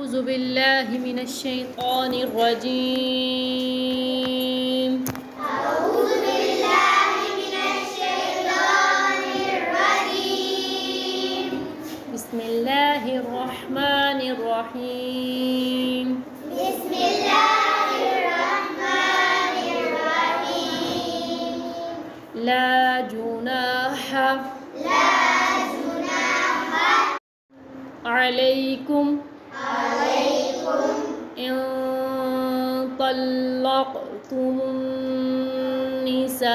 أعوذ بالله من الشيطان الرجيم. أعوذ بالله من الشيطان الرجيم. بسم الله الرحمن الرحيم. بسم الله الرحمن الرحيم. لا جناح عليكم إن طلقتم النساء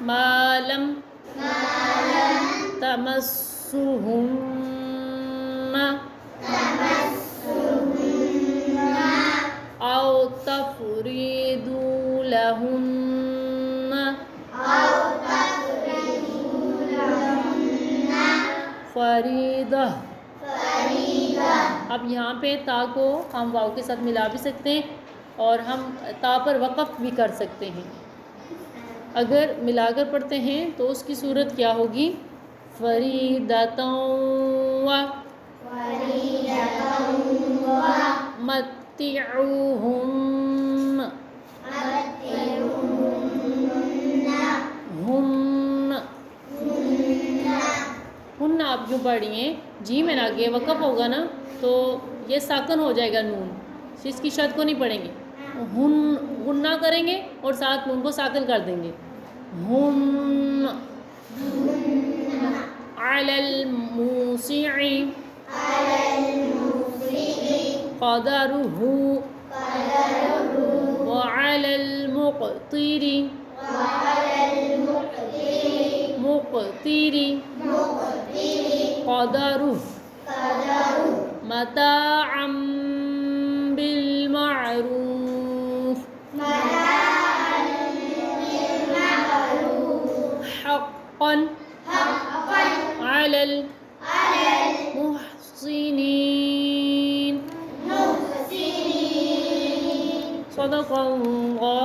ما لم تمسهن أو تفرضوا لهن فریضہ. اب یہاں پہ تا کو ہم واو کے ساتھ ملا بھی سکتے ہیں اور ہم تا پر وقف بھی کر سکتے ہیں. اگر ملا کر پڑھتے ہیں تو اس کی صورت کیا ہوگی؟ فریضۃ و متعوہن ہن آپ یوں پڑھیے جی میں نہ آگے وقف ہوگا نا تو یہ ساکن ہو جائے گا نون، اس کی شد کو نہیں پڑھیں گے. ہن کریں گے اور ساتھ نون کو ساکن کر دیں گے. ہن علی الموسع قدرہ وعلی المقتر قدرہ متاعا بالمعروف حقا علی المحسنین. صدق اللہ